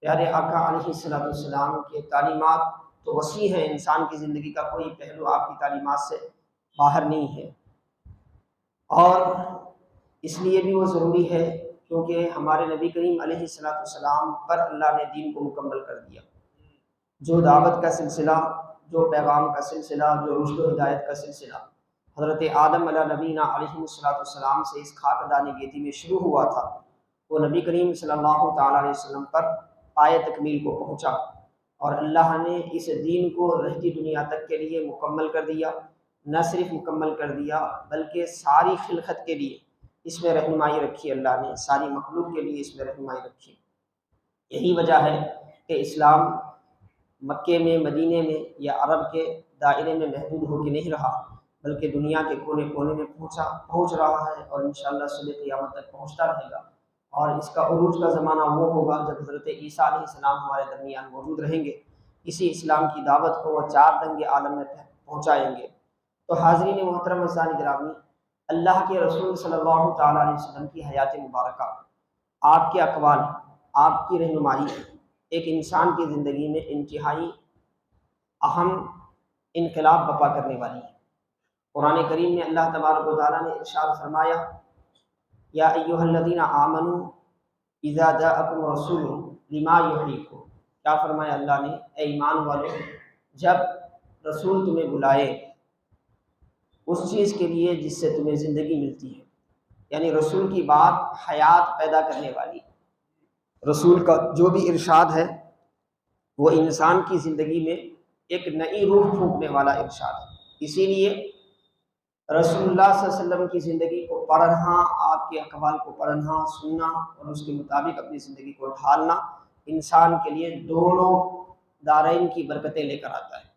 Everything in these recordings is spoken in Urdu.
پیارے آقا علیہ الصلوۃ والسلام کے تعلیمات تو وسیع ہیں، انسان کی زندگی کا کوئی پہلو آپ کی تعلیمات سے باہر نہیں ہے، اور اس لیے بھی وہ ضروری ہے کیونکہ ہمارے نبی کریم علیہ الصلوۃ والسلام پر اللہ نے دین کو مکمل کر دیا۔ جو دعوت کا سلسلہ، جو پیغام کا سلسلہ، جو رشد و ہدایت کا سلسلہ حضرت آدم علیہ نبینا علیہ الصلوۃ والسلام سے اس خاک دانی گیتی میں شروع ہوا تھا، وہ نبی کریم صلی اللہ تعالیٰ علیہ وسلم پر پائے تکمیل کو پہنچا، اور اللہ نے اس دین کو رہتی دنیا تک کے لیے مکمل کر دیا۔ نہ صرف مکمل کر دیا بلکہ ساری خلقت کے لیے اس میں رہنمائی رکھی، اللہ نے ساری مخلوق کے لیے اس میں رہنمائی رکھی۔ یہی وجہ ہے کہ اسلام مکے میں، مدینے میں یا عرب کے دائرے میں محدود ہو کے نہیں رہا، بلکہ دنیا کے کونے کونے میں پہنچ رہا ہے، اور انشاءاللہ صبح قیامت تک پہنچتا رہے گا۔ اور اس کا عروج کا زمانہ وہ ہوگا جب حضرت عیسیٰ علیہ السلام ہمارے درمیان موجود رہیں گے، اسی اسلام کی دعوت کو وہ 4 دنگ عالم میں پہنچائیں گے۔ تو حاضرین محترم عزیزان گرامی، اللہ کے رسول صلی اللہ تعالیٰ علیہ وسلم کی حیات مبارکہ، آپ کے اقوال، آپ کی رہنمائی ایک انسان کی زندگی میں انتہائی اہم انقلاب برپا کرنے والی ہے۔ قرآن کریم میں اللہ تبارک و تعالیٰ نے ارشاد فرمایا، یا ایھا الذین آمنوا اذا جاءکم رسول بما یحییکم، کیا فرمایا اللہ نے؟ اے ایمان والو، جب رسول تمہیں بلائے اس چیز کے لیے جس سے تمہیں زندگی ملتی ہے، یعنی رسول کی بات حیات پیدا کرنے والی، رسول کا جو بھی ارشاد ہے وہ انسان کی زندگی میں ایک نئی روح پھونکنے والا ارشاد ہے۔ اسی لیے رسول اللہ صلی اللہ علیہ وسلم کی زندگی کو پڑھنا، آپ کے اقوال کو پڑھنا، سننا اور اس کے مطابق اپنی زندگی کو ڈھالنا انسان کے لیے دونوں دارین کی برکتیں لے کر آتا ہے،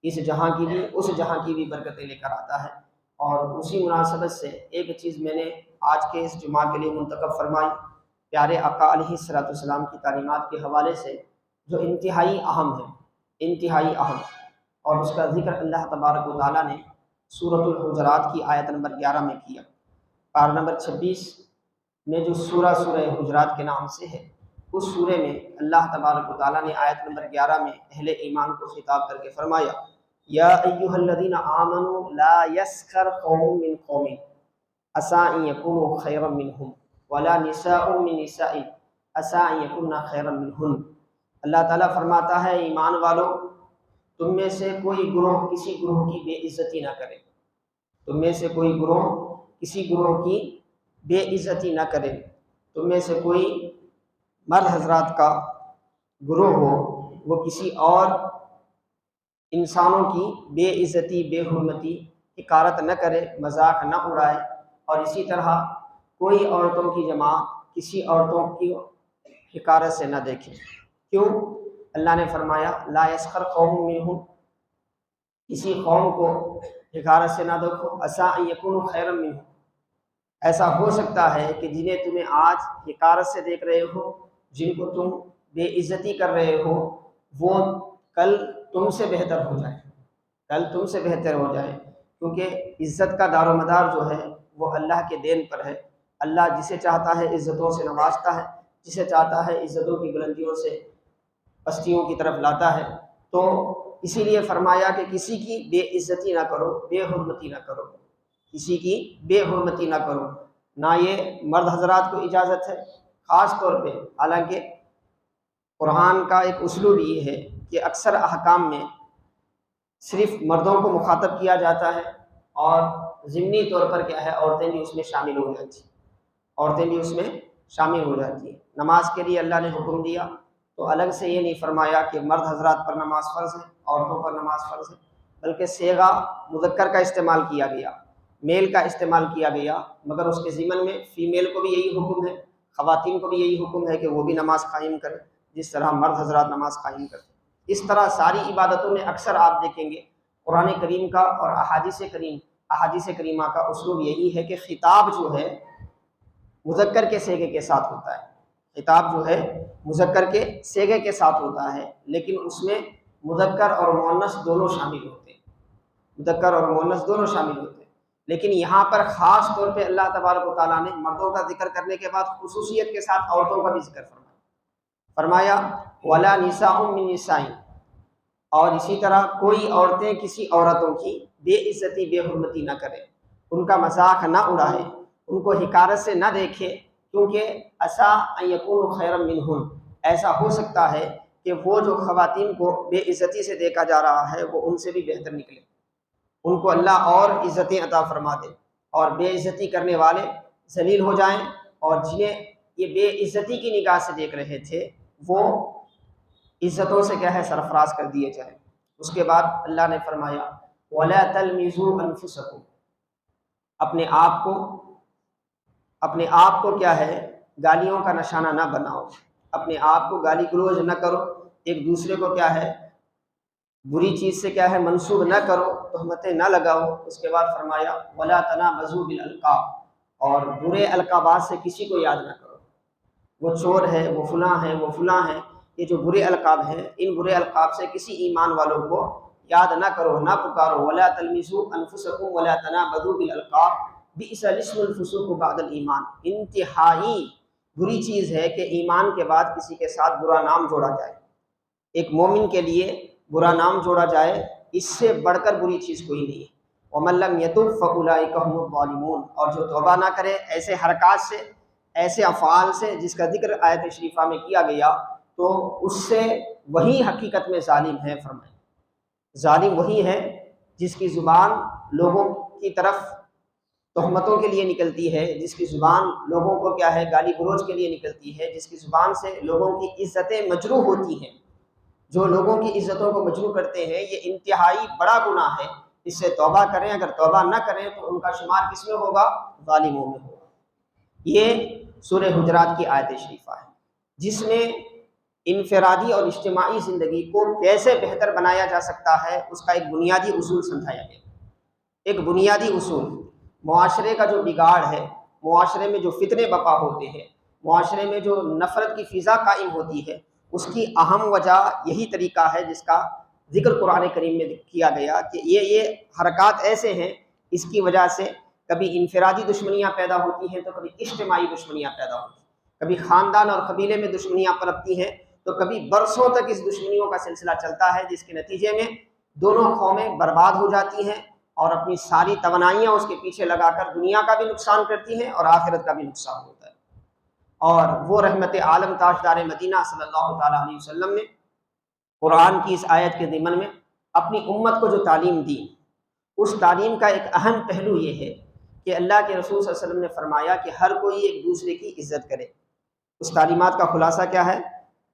اس جہاں کی بھی اس جہاں کی بھی برکتیں لے کر آتا ہے۔ اور اسی مناسبت سے ایک چیز میں نے آج کے اس جمعہ کے لیے منتخب فرمائی، پیارے آقا علیہ الصلوۃ والسلام کی تعلیمات کے حوالے سے، جو انتہائی اہم ہے، انتہائی اہم، اور اس کا ذکر اللہ تبارک و تعالیٰ نے سورۃ الحجرات کی آیت نمبر 11 میں کیا۔ پارہ نمبر 26 میں جو سورہ حجرات کے نام سے ہے، اس سورے میں اللہ تبارک و تعالیٰ نے آیت نمبر 11 میں اہل ایمان کو خطاب کر کے فرمایا، یا ایھا الذین آمنوا لا یسخر قوم من قوم عسیٰ ان یکونوا خیرا منہم ولا نساء من نساء عسیٰ ان یکن خیرا منہن۔ اللہ تعالیٰ فرماتا ہے، ایمان والو، تم میں سے کوئی گروہ کسی گروہ کی بے عزتی نہ کرے، تم میں سے کوئی گروہ کسی گروہ کی بے عزتی نہ کرے، تم میں سے کوئی مرد حضرات کا گروہ ہو وہ کسی اور انسانوں کی بے عزتی، بے حرمتی، حقارت نہ کرے، مذاق نہ اڑائے، اور اسی طرح کوئی عورتوں کی جماعت کسی عورتوں کی حقارت سے نہ دیکھے۔ کیوں؟ اللہ نے فرمایا، لا یسخر قوم منہم، کسی قوم کو حقارت سے نہ دیکھو، عسیٰ ان یکونوا خیرا منہم، ایسا ہو سکتا ہے کہ جنہیں تمہیں آج حقارت سے دیکھ رہے ہو، جن کو تم بے عزتی کر رہے ہو، وہ کل تم سے بہتر ہو جائے، کل تم سے بہتر ہو جائے، کیونکہ عزت کا دار و مدار جو ہے وہ اللہ کے دین پر ہے۔ اللہ جسے چاہتا ہے عزتوں سے نوازتا ہے، جسے چاہتا ہے عزتوں کی بلندیوں سے پستیوں کی طرف لاتا ہے۔ تو اسی لیے فرمایا کہ کسی کی بے عزتی نہ کرو، بے حرمتی نہ کرو، کسی کی بے حرمتی نہ کرو، نہ یہ مرد حضرات کو اجازت ہے خاص طور پہ۔ حالانکہ قرآن کا ایک اسلوب یہ ہے کہ اکثر احکام میں صرف مردوں کو مخاطب کیا جاتا ہے، اور ضمنی طور پر کیا ہے، عورتیں بھی اس میں شامل ہو جاتی ہیں، عورتیں بھی اس میں شامل ہو جاتی ہیں۔ نماز کے لیے اللہ نے حکم دیا تو الگ سے یہ نہیں فرمایا کہ مرد حضرات پر نماز فرض ہے، عورتوں پر نماز فرض ہے، بلکہ صیغہ مذکر کا استعمال کیا گیا، میل کا استعمال کیا گیا، مگر اس کے ضمن میں فیمیل کو بھی یہی حکم ہے، خواتین کو بھی یہی حکم ہے کہ وہ بھی نماز قائم کریں جس طرح مرد حضرات نماز قائم کرتے۔ اس طرح ساری عبادتوں میں اکثر آپ دیکھیں گے قرآن کریم کا اور احادیث کریمہ کا اسلوب یہی ہے کہ خطاب جو ہے مذکر کے صیغے کے ساتھ ہوتا ہے، خطاب جو ہے مذکر کے صیغے کے ساتھ ہوتا ہے، لیکن اس میں مذکر اور مؤنث دونوں شامل ہوتے ہیں، مذکر اور مؤنث دونوں شامل ہوتے ہیں۔ لیکن یہاں پر خاص طور پہ اللہ تبارک و تعالیٰ نے مردوں کا ذکر کرنے کے بعد خصوصیت کے ساتھ عورتوں کا بھی ذکر فرمایا ولا نساء من نساء، اور اسی طرح کوئی عورتیں کسی عورتوں کی بے عزتی بے حرمتی نہ کریں، ان کا مذاق نہ اڑائے، ان کو حقارت سے نہ دیکھے، کیونکہ عسیٰ ان یکونوا خیرا منہن، ایسا ہو سکتا ہے کہ وہ جو خواتین کو بے عزتی سے دیکھا جا رہا ہے وہ ان سے بھی بہتر نکلے، ان کو اللہ اور عزتیں عطا فرما دے، اور بے عزتی کرنے والے ذلیل ہو جائیں، اور جنہیں یہ بے عزتی کی نگاہ سے دیکھ رہے تھے وہ عزتوں سے کیا ہے سرفراز کر دیے جائیں۔ اس کے بعد اللہ نے فرمایا وَلَا تَلْمِزُوا أَنفُسَكُمْ، اپنے آپ کو کیا ہے گالیوں کا نشانہ نہ بناؤ، اپنے آپ کو گالی گلوچ نہ کرو، ایک دوسرے کو کیا ہے بری چیز سے کیا ہے منسوب نہ کرو، تہمتیں نہ لگاؤ۔ اس کے بعد فرمایا وَلَا تَنَابَزُوا بِالْأَلْقَابِ، اور برے القابات سے کسی کو یاد نہ کرو، وہ چور ہے، وہ فلاں ہے، وہ فلاں ہے، یہ جو برے القاب ہیں ان برے القاب سے کسی ایمان والوں کو یاد نہ کرو، نہ پکارو۔ وَلَا تَلْمِزُوا أَنفُسَكُمْ وَلَا تَنَابَزُوا بِالْأَلْقَابِ بِئْسَ الِاسْمُ الْفُسُوقُ بَعْدَ الْإِيمَانِ، انتہائی بری چیز ہے کہ ایمان کے بعد کسی کے ساتھ برا نام جوڑا جائے، ایک مومن کے لیے برا نام جوڑا جائے، اس سے بڑھ کر بری چیز کوئی نہیں ہے۔ وَمَن لَّمْ يَتُبْ فَأُولَٰئِكَ هُمُ الظَّالِمُونَ، اور جو توبہ نہ کرے ایسے حرکات سے، ایسے افعال سے جس کا ذکر آیت شریفہ میں کیا گیا، تو اس سے وہی حقیقت میں ظالم ہے۔ فرمائے ظالم وہی ہے جس کی زبان لوگوں کی طرف تہمتوں کے لیے نکلتی ہے، جس کی زبان لوگوں کو کیا ہے گالی گلوچ کے لیے نکلتی ہے، جس کی زبان سے لوگوں کی عزتیں مجروح ہوتی ہیں۔ جو لوگوں کی عزتوں کو مجروح کرتے ہیں یہ انتہائی بڑا گناہ ہے، اس سے توبہ کریں، اگر توبہ نہ کریں تو ان کا شمار کس میں ہوگا؟ ظالموں میں ہوگا۔ یہ سورہ حجرات کی آیت شریفہ ہے جس میں انفرادی اور اجتماعی زندگی کو کیسے بہتر بنایا جا سکتا ہے اس کا ایک بنیادی اصول سمجھایا گیا۔ ایک بنیادی اصول، معاشرے کا جو بگاڑ ہے، معاشرے میں جو فتنے بپا ہوتے ہیں، معاشرے میں جو نفرت کی فضا قائم ہوتی ہے، اس کی اہم وجہ یہی طریقہ ہے جس کا ذکر قرآن کریم میں کیا گیا کہ یہ حرکات ایسے ہیں، اس کی وجہ سے کبھی انفرادی دشمنیاں پیدا ہوتی ہیں تو کبھی اجتماعی دشمنیاں پیدا ہوتی ہیں، کبھی خاندان اور قبیلے میں دشمنیاں پنپتی ہیں تو کبھی برسوں تک اس دشمنیوں کا سلسلہ چلتا ہے، جس کے نتیجے میں دونوں قومیں برباد ہو جاتی ہیں اور اپنی ساری توانائیاں اس کے پیچھے لگا کر دنیا کا بھی نقصان کرتی ہیں اور آخرت کا بھی نقصان ہوتا ہے۔ اور وہ رحمت عالم تاجدار مدینہ صلی اللہ تعالیٰ علیہ وسلم نے قرآن کی اس آیت کے ضمن میں اپنی امت کو جو تعلیم دی، اس تعلیم کا ایک اہم پہلو یہ ہے کہ اللہ کے رسول صلی اللہ علیہ وسلم نے فرمایا کہ ہر کوئی ایک دوسرے کی عزت کرے۔ اس تعلیمات کا خلاصہ کیا ہے؟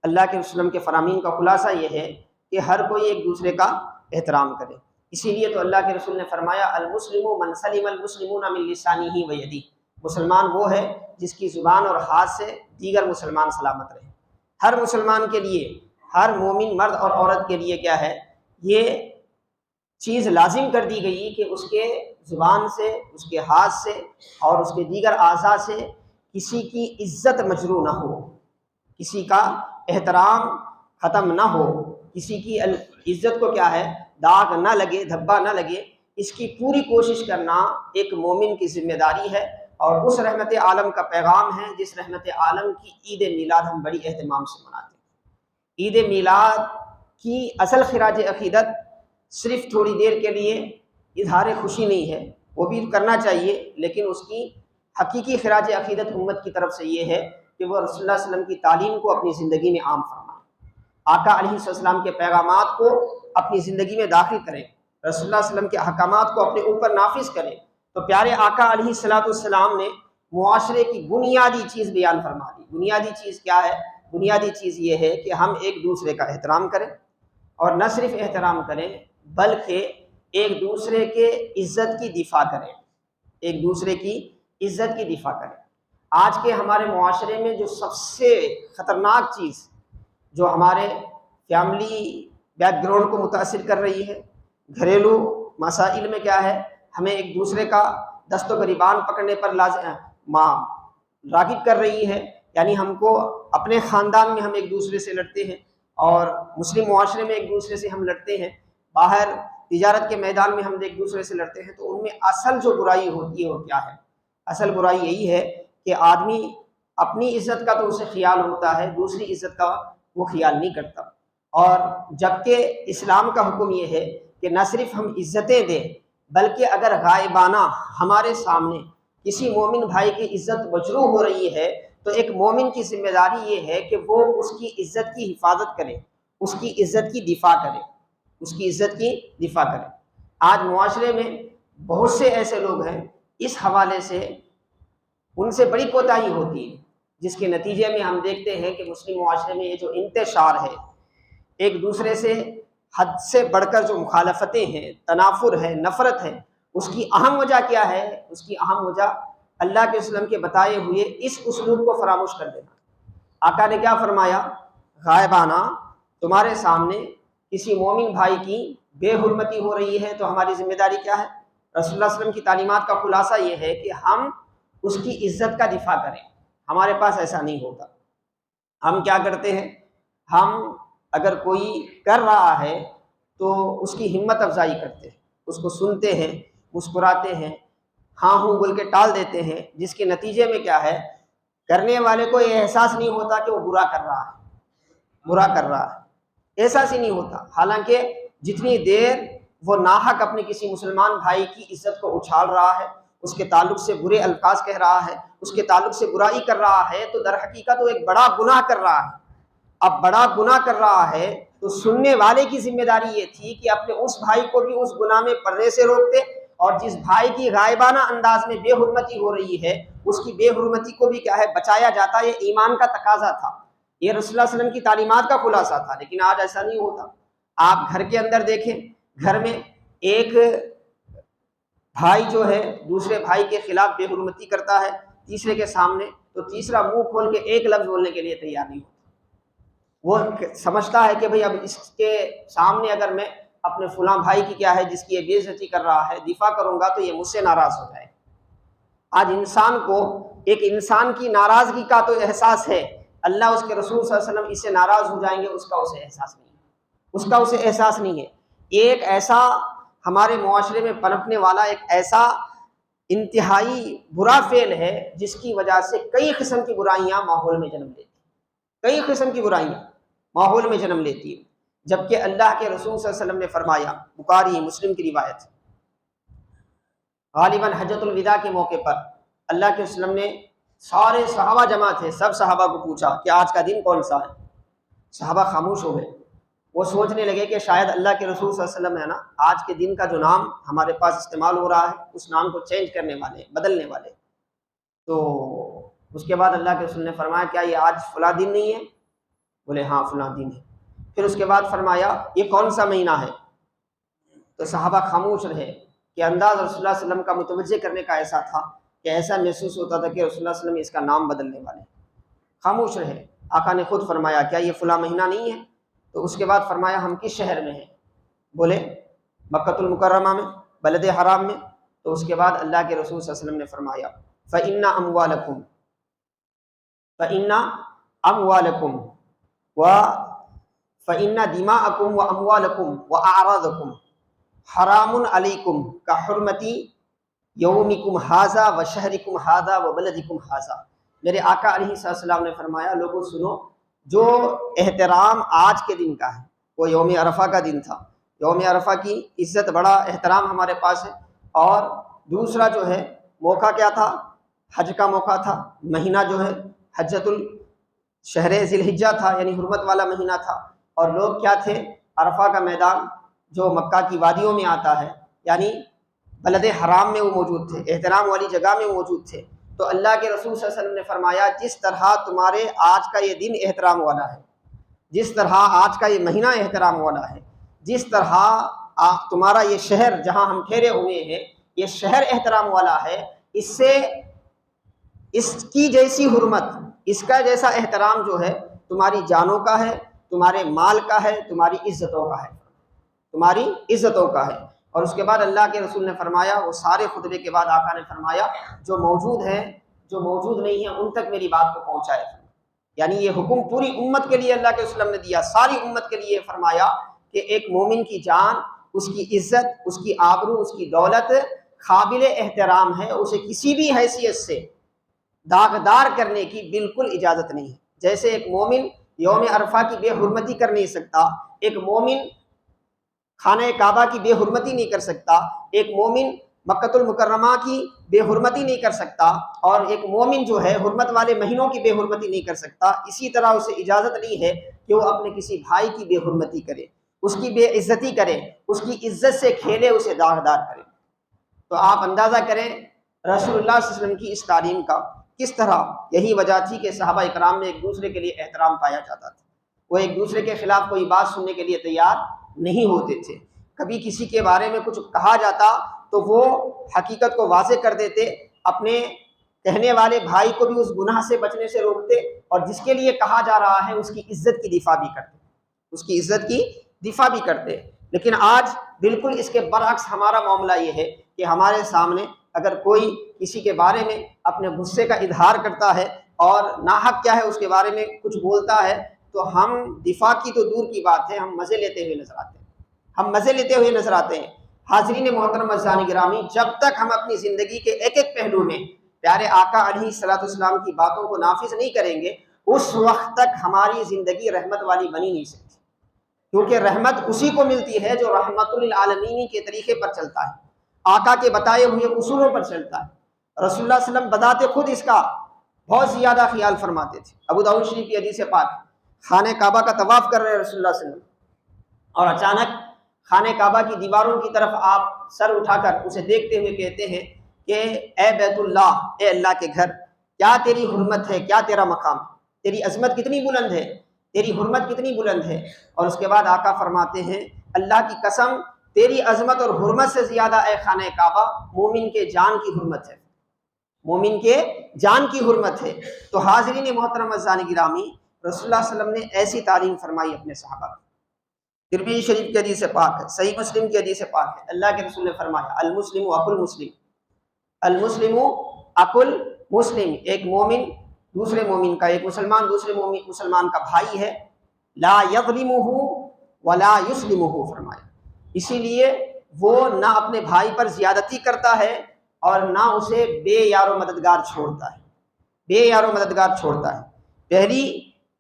اللہ کے وسلم کے فرامین کا خلاصہ یہ ہے کہ ہر کوئی ایک دوسرے کا احترام کرے۔ اسی لیے تو اللہ کے رسول نے فرمایا المسلم من سلم المسلمون من لسانہ و یدہ، مسلمان وہ ہے جس کی زبان اور ہاتھ سے دیگر مسلمان سلامت رہے۔ ہر مسلمان کے لیے، ہر مومن مرد اور عورت کے لیے کیا ہے یہ چیز لازم کر دی گئی کہ اس کے زبان سے، اس کے ہاتھ سے اور اس کے دیگر اعضاء سے کسی کی عزت مجروح نہ ہو، کسی کا احترام ختم نہ ہو، کسی کی عزت کو کیا ہے داغ نہ لگے، دھبا نہ لگے، اس کی پوری کوشش کرنا ایک مومن کی ذمہ داری ہے۔ اور اس رحمت عالم کا پیغام ہے جس رحمت عالم کی عید میلاد ہم بڑی اہتمام سے مناتے ہیں۔ عید میلاد کی اصل خراج عقیدت صرف تھوڑی دیر کے لیے اظہار خوشی نہیں ہے، وہ بھی کرنا چاہیے، لیکن اس کی حقیقی خراج عقیدت امت کی طرف سے یہ ہے کہ وہ رسول اللہ صلی اللہ علیہ وسلم کی تعلیم کو اپنی زندگی میں عام فرمائیں، آقا علیہ السلام کے پیغامات کو اپنی زندگی میں داخل کریں، رسول اللہ صلی اللہ علیہ وسلم کے احکامات کو اپنے اوپر نافذ کریں۔ تو پیارے آقا علیہ السلام نے معاشرے کی بنیادی چیز بیان فرما دی۔ بنیادی چیز کیا ہے؟ بنیادی چیز یہ ہے کہ ہم ایک دوسرے کا احترام کریں، اور نہ صرف احترام کریں بلکہ ایک دوسرے کے عزت کی دفاع کریں، ایک دوسرے کی عزت کی دفاع کریں۔ آج کے ہمارے معاشرے میں جو سب سے خطرناک چیز جو ہمارے فیملی بیک گراؤنڈ کو متاثر کر رہی ہے، گھریلو مسائل میں کیا ہے ہمیں ایک دوسرے کا دست و گریبان پکڑنے پر راغب کر رہی ہے، یعنی ہم کو اپنے خاندان میں ہم ایک دوسرے سے لڑتے ہیں، اور مسلم معاشرے میں ایک دوسرے سے ہم لڑتے ہیں، باہر تجارت کے میدان میں ہم ایک دوسرے سے لڑتے ہیں، تو ان میں اصل جو برائی ہوتی ہے وہ کیا ہے؟ اصل برائی یہی ہے کہ آدمی اپنی عزت کا تو اسے خیال ہوتا ہے، دوسری عزت کا وہ خیال نہیں کرتا۔ اور جبکہ اسلام کا حکم یہ ہے کہ نہ صرف ہم عزتیں دیں، بلکہ اگر غائبانہ ہمارے سامنے کسی مومن بھائی کی عزت مجروح ہو رہی ہے تو ایک مومن کی ذمہ داری یہ ہے کہ وہ اس کی عزت کی حفاظت کرے، اس کی عزت کی دفاع کرے، اس کی عزت کی دفاع کرے۔ آج معاشرے میں بہت سے ایسے لوگ ہیں، اس حوالے سے ان سے بڑی کوتاہی ہوتی ہے، جس کے نتیجے میں ہم دیکھتے ہیں کہ مسلم معاشرے میں یہ جو انتشار ہے، ایک دوسرے سے حد سے بڑھ کر جو مخالفتیں ہیں، تنافر ہے، نفرت ہے، اس کی اہم وجہ کیا ہے؟ اس کی اہم وجہ اللہ کے وسلم کے بتائے ہوئے اس اسلوب کو فراموش کر دینا۔ آقا نے کیا فرمایا؟ غائبانہ تمہارے سامنے کسی مومن بھائی کی بے حرمتی ہو رہی ہے تو ہماری ذمہ داری کیا ہے؟ رسول اللہ صلی اللہ علیہ وسلم کی تعلیمات کا خلاصہ یہ ہے کہ ہم اس کی عزت کا دفاع کریں۔ ہمارے پاس ایسا نہیں ہوتا۔ ہم کیا کرتے ہیں؟ ہم اگر کوئی کر رہا ہے تو اس کی ہمت افزائی کرتے ہیں، اس کو سنتے ہیں، مسکراتے ہیں، ہاں ہوں بول کے ٹال دیتے ہیں، جس کے نتیجے میں کیا ہے؟ کرنے والے کو یہ احساس نہیں ہوتا کہ وہ برا کر رہا ہے، برا کر رہا ہے، احساس ہی نہیں ہوتا۔ حالانکہ جتنی دیر وہ ناحق اپنے کسی مسلمان بھائی کی عزت کو اچھال رہا ہے، اس کے تعلق سے برے الفاظ کہہ رہا ہے، اس کے تعلق سے برائی کر رہا ہے، تو در حقیقت وہ ایک بڑا گناہ کر رہا ہے۔ اب بڑا گناہ کر رہا ہے تو سننے والے کی ذمہ داری یہ تھی کہ اپنے اس بھائی کو بھی اس گناہ میں پڑنے سے روکتے، اور جس بھائی کی غائبانہ انداز میں بے حرمتی ہو رہی ہے اس کی بے حرمتی کو بھی کیا ہے؟ بچایا جاتا۔ یہ ایمان کا تقاضا تھا، یہ رسول اللہ صلی اللہ علیہ وسلم کی تعلیمات کا خلاصہ تھا۔ لیکن آج ایسا نہیں ہوتا۔ آپ گھر کے اندر دیکھیں، گھر میں ایک بھائی جو ہے دوسرے بھائی کے خلاف بے حرمتی کرتا ہے تیسرے کے سامنے، تو تیسرا منہ کھول کے ایک لفظ بولنے کے لیے تیار نہیں ہوتا۔ وہ سمجھتا ہے کہ بھئی اب اس کے سامنے اگر میں اپنے فلاں بھائی کی کیا ہے جس کی یہ بے عزتی کر رہا ہے دفاع کروں گا تو یہ مجھ سے ناراض ہو جائے۔ آج انسان کو ایک انسان کی ناراضگی کا تو احساس ہے، اللہ اس کے رسول صلی اللہ علیہ وسلم اس سے ناراض ہو جائیں گے اس کا اسے احساس نہیں ہے، اس کا اسے احساس نہیں ہے۔ ایک ایسا ہمارے معاشرے میں پنپنے والا ایک ایسا انتہائی برا فعل ہے جس کی وجہ سے کئی قسم کی برائیاں ماحول میں جنم لیتی ہیں، کئی قسم کی برائیاں ماحول میں جنم لیتی ہیں، جبکہ اللہ کے رسول صلی اللہ علیہ وسلم نے فرمایا، بخاری مسلم کی روایت، غالباً حجۃ الوداع کے موقع پر اللہ کے وسلم نے سارے صحابہ جمع تھے، سب صحابہ کو پوچھا کہ آج کا دن کون سا ہے؟ صحابہ خاموش ہو گئے، وہ سوچنے لگے کہ شاید اللہ کے رسول صلی اللہ علیہ وسلم ہے نا آج کے دن کا جو نام ہمارے پاس استعمال ہو رہا ہے اس نام کو چینج کرنے والے، بدلنے والے۔ تو اس کے بعد اللہ کے رسول نے فرمایا کیا یہ آج فلاں دن نہیں ہے؟ بولے ہاں فلاں دن ہے۔ پھر اس کے بعد فرمایا یہ کون سا مہینہ ہے؟ تو صحابہ خاموش رہے کہ انداز رسول اللہ صلی اللہ علیہ وسلم کا متوجہ کرنے کا ایسا تھا کہ ایسا محسوس ہوتا تھا کہ رسول اللہ صلی اللہ علیہ وسلم اس کا نام بدلنے والے، خاموش رہے۔ آقا نے خود فرمایا کیا یہ فلاں مہینہ نہیں ہے؟ تو اس کے بعد فرمایا ہم کس شہر میں ہیں؟ بولے مکۃ المکرمہ میں، بلد حرام میں۔ تو اس کے بعد اللہ کے رسول صلی اللہ علیہ وسلم نے فرمایا فَإِنَّ أَمْوَالَكُمْ فَإِنَّ دِمَاءَكُمْ وَأَمْوَالَكُمْ وَأَعْرَاضَكُمْ حَرَامٌ عَلَيْكُمْ كَحُرْمَةِ يَوْمِكُمْ هَذَا وَشَهْرِكُمْ هَذَا وَبَلَدِكُمْ هَذَا۔ میرے آقا علیہ السلام نے فرمایا لوگوں سنو، جو احترام آج کے دن کا ہے وہ یوم عرفہ کا دن تھا، یوم عرفہ کی عزت بڑا احترام ہمارے پاس ہے، اور دوسرا جو ہے موقع کیا تھا؟ حج کا موقع تھا، مہینہ جو ہے حجۃ شہر ذی الحجہ تھا، یعنی حرمت والا مہینہ تھا، اور لوگ کیا تھے؟ عرفہ کا میدان جو مکہ کی وادیوں میں آتا ہے، یعنی بلد حرام میں وہ موجود تھے، احترام والی جگہ میں وہ موجود تھے۔ تو اللہ کے رسول صلی اللہ علیہ وسلم نے فرمایا جس طرح تمہارے آج کا یہ دن احترام والا ہے، جس طرح آج کا یہ مہینہ احترام والا ہے، جس طرح تمہارا یہ شہر جہاں ہم ٹھہرے ہوئے ہیں یہ شہر احترام والا ہے، اس سے اس کی جیسی حرمت، اس کا جیسا احترام جو ہے تمہاری جانوں کا ہے، تمہارے مال کا ہے، تمہاری عزتوں کا ہے، تمہاری عزتوں کا ہے۔ اور اس کے بعد اللہ کے رسول نے فرمایا، وہ سارے خطبے کے بعد آقا نے فرمایا جو موجود ہیں جو موجود نہیں ہیں ان تک میری بات کو پہنچائے۔ یعنی یہ حکم پوری امت کے لیے اللہ کے وسلم نے دیا، ساری امت کے لیے فرمایا کہ ایک مومن کی جان، اس کی عزت، اس کی آبرو، اس کی دولت قابل احترام ہے، اسے کسی بھی حیثیت سے داغدار کرنے کی بالکل اجازت نہیں ہے۔ جیسے ایک مومن یوم عرفہ کی بے حرمتی کر نہیں سکتا، ایک مومن خانہ کعبہ کی بے حرمتی نہیں کر سکتا، ایک مومن مکۃ المکرمہ کی بے حرمتی نہیں کر سکتا، اور ایک مومن جو ہے حرمت والے مہینوں کی بے حرمتی نہیں کر سکتا۔ اسی طرح اسے اجازت نہیں ہے کہ وہ اپنے کسی بھائی کی بے حرمتی کرے، اس کی بے عزتی کرے، اس کی عزت سے کھیلے، اسے داغدار کرے۔ تو آپ اندازہ کریں رسول اللہ صلی اللہ علیہ وسلم کی اس تعلیم کا کس طرح، یہی وجہ تھی کہ صحابہ اکرام میں ایک دوسرے کے لیے احترام پایا جاتا تھا، وہ ایک دوسرے کے خلاف کوئی بات سننے کے لیے تیار نہیں ہوتے تھے۔ کبھی کسی کے بارے میں کچھ کہا جاتا تو وہ حقیقت کو واضح کر دیتے، اپنے کہنے والے بھائی کو بھی اس گناہ سے بچنے سے روکتے، اور جس کے لیے کہا جا رہا ہے اس کی عزت کی دفاع بھی کرتے، اس کی عزت کی دفاع بھی کرتے۔ لیکن آج بالکل اس کے برعکس ہمارا معاملہ یہ ہے کہ ہمارے سامنے اگر کوئی کسی کے بارے میں اپنے غصے کا اظہار کرتا ہے اور ناحق کیا ہے اس کے بارے میں کچھ بولتا ہے، تو ہم دفاع کی تو دور کی بات ہے، ہم مزے لیتے ہوئے نظر آتے ہیں، ہم مزے لیتے ہوئے نظر آتے ہیں۔ حاضرین محترم عزیزان گرامی، جب تک ہم اپنی زندگی کے ایک ایک پہلو میں پیارے آقا علیہ الصلوۃ والسلام کی باتوں کو نافذ نہیں کریں گے، اس وقت تک ہماری زندگی رحمت والی بنی نہیں سکتی، کیونکہ رحمت اسی کو ملتی ہے جو رحمت للعالمین کے طریقے پر چلتا ہے، آقا کے بتائے ہوئے اصولوں پر چلتا ہے۔ رسول اللہ صلی اللہ علیہ وسلم بذات خود اس کا بہت زیادہ خیال فرماتے تھے۔ ابو داؤد شریف کی حدیث پاک، خانہ کعبہ کا طواف کر رہے ہیں رسول اللہ صلی اللہ علیہ وسلم، اور اچانک خانہ کعبہ کی دیواروں کی طرف آپ سر اٹھا کر اسے دیکھتے ہوئے کہتے ہیں کہ اے بیت اللہ، اے اللہ کے گھر، کیا تیری حرمت ہے، کیا تیرا مقام ہے، تیری عظمت کتنی بلند ہے، تیری حرمت کتنی بلند ہے۔ اور اس کے بعد آقا فرماتے ہیں اللہ کی قسم، تیری عظمت اور حرمت سے زیادہ اے خانہ کعبہ مومن کے جان کی حرمت ہے، مومن کے جان کی حرمت ہے۔ تو حاضرین محترم عزیزان گرامی، رسول اللہ صلی اللہ علیہ وسلم نے ایسی تعلیم فرمائی اپنے صحابہ کو۔ ترمذی شریف کی حدیث پاک ہے، صحیح مسلم کی حدیث پاک ہے، اللہ کے رسول نے فرمایا المسلم اخو المسلم، المسلم اخو المسلم، ایک مومن دوسرے مومن کا، ایک مسلمان دوسرے مسلمان کا بھائی ہے، لا یظلمہ ولا یسلمہ فرمایا، اسی لیے وہ نہ اپنے بھائی پر زیادتی کرتا ہے اور نہ اسے بے یار و مددگار چھوڑتا ہے، بے یار و مددگار چھوڑتا ہے۔ پہلی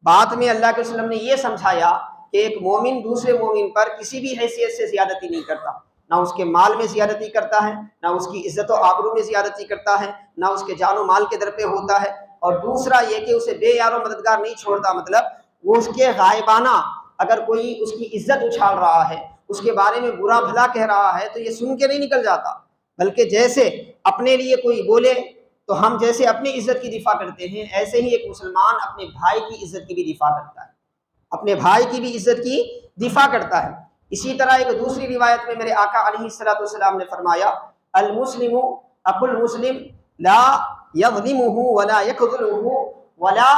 بات میں اللہ کے رسول نے یہ سمجھایا کہ ایک مومن دوسرے مومن پر کسی بھی حیثیت سے زیادتی نہیں کرتا، نہ اس کے مال میں زیادتی کرتا ہے، نہ اس کی عزت و آبرو میں زیادتی کرتا ہے، نہ اس کے جان و مال کے در پہ ہوتا ہے، اور دوسرا یہ کہ اسے بے یار و مددگار نہیں چھوڑتا، مطلب وہ اس کے غائبانہ اگر کوئی اس کی عزت اچھال رہا ہے، اس کے بارے میں برا بھلا کہہ رہا ہے، تو یہ سن کے نہیں نکل جاتا، بلکہ جیسے اپنے لیے کوئی بولے تو ہم جیسے اپنی عزت کی دفاع کرتے ہیں، ایسے ہی ایک مسلمان اپنے بھائی کی عزت کی بھی دفاع کرتا ہے، اپنے بھائی کی بھی عزت کی دفاع کرتا ہے۔ اسی طرح ایک دوسری روایت میں میرے آقا علیہ الصلوۃ والسلام نے فرمایا المسلم اخو المسلم لا یظلمہ ولا یخذلہ ولا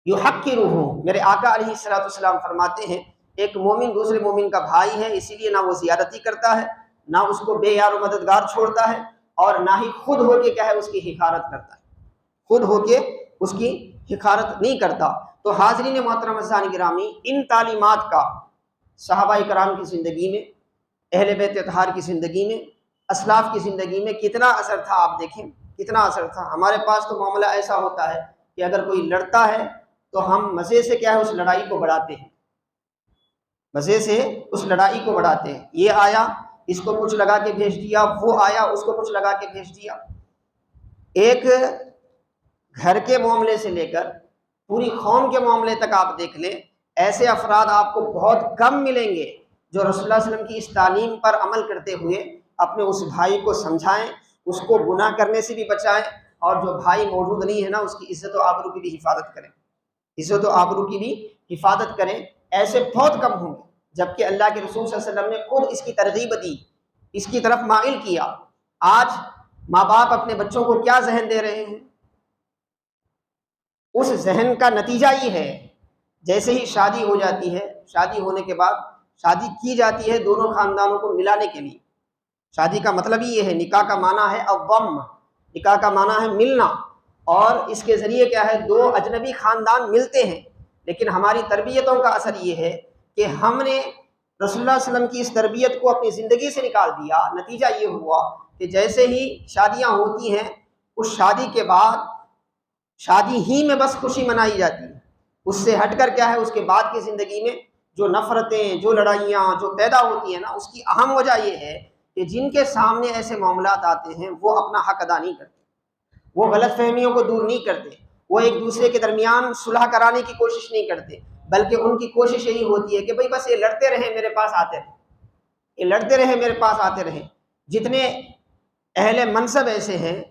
یحقرہ، میرے آقا علیہ الصلوۃ والسلام فرماتے ہیں ایک مومن دوسرے مومن کا بھائی ہے، اسی لیے نہ وہ زیادتی کرتا ہے، نہ اس کو بے یار و مددگار چھوڑتا ہے، اور نہ ہی خود ہو کے کیا ہے اس کی حقارت کرتا ہے، خود ہو کے اس کی حقارت نہیں کرتا۔ تو حاضرین محترم عزیزان گرامی، ان تعلیمات کا صحابہ کرام کی زندگی میں، اہل بیت اطہار کی زندگی میں، اسلاف کی زندگی میں کتنا اثر تھا، آپ دیکھیں کتنا اثر تھا۔ ہمارے پاس تو معاملہ ایسا ہوتا ہے کہ اگر کوئی لڑتا ہے تو ہم مزے سے کیا ہے اس لڑائی کو بڑھاتے ہیں، مزے سے اس لڑائی کو بڑھاتے ہیں، یہ آیا اس کو کچھ لگا کے بھیج دیا، وہ آیا اس کو کچھ لگا کے بھیج دیا۔ ایک گھر کے معاملے سے لے کر پوری قوم کے معاملے تک آپ دیکھ لیں، ایسے افراد آپ کو بہت کم ملیں گے جو رسول اللہ صلی اللہ علیہ وسلم کی اس تعلیم پر عمل کرتے ہوئے اپنے اس بھائی کو سمجھائیں، اس کو گناہ کرنے سے بھی بچائیں، اور جو بھائی موجود نہیں ہے نا اس کی عزت و آبرو کی بھی حفاظت کریں، عزت و آبرو کی بھی حفاظت کریں۔ ایسے بہت کم ہوں گے، جبکہ اللہ کے رسول صلی اللہ علیہ وسلم نے خود اس کی ترغیب دی، اس کی طرف مائل کیا۔ آج ماں باپ اپنے بچوں کو کیا ذہن دے رہے ہیں؟ اس ذہن کا نتیجہ یہ ہے جیسے ہی شادی ہو جاتی ہے، شادی ہونے کے بعد شادی کی جاتی ہے دونوں خاندانوں کو ملانے کے لیے، شادی کا مطلب ہی یہ ہے، نکاح کا معنی ہے الضم، نکاح کا معنی ہے ملنا، اور اس کے ذریعے کیا ہے دو اجنبی خاندان ملتے ہیں۔ لیکن ہماری تربیتوں کا اثر یہ ہے کہ ہم نے رسول اللہ صلی اللہ علیہ وسلم کی اس تربیت کو اپنی زندگی سے نکال دیا۔ نتیجہ یہ ہوا کہ جیسے ہی شادیاں ہوتی ہیں، اس شادی کے بعد شادی ہی میں بس خوشی منائی جاتی ہے، اس سے ہٹ کر کیا ہے اس کے بعد کی زندگی میں جو نفرتیں، جو لڑائیاں جو پیدا ہوتی ہیں نا، اس کی اہم وجہ یہ ہے کہ جن کے سامنے ایسے معاملات آتے ہیں وہ اپنا حق ادا نہیں کرتے، وہ غلط فہمیوں کو دور نہیں کرتے، وہ ایک دوسرے کے درمیان صلح کرانے کی کوشش نہیں کرتے، بلکہ ان کی کوشش یہی ہوتی ہے کہ بھئی بس یہ لڑتے رہیں میرے پاس آتے رہیں، یہ لڑتے رہیں میرے پاس آتے رہیں۔ جتنے اہل منصب ایسے ہیں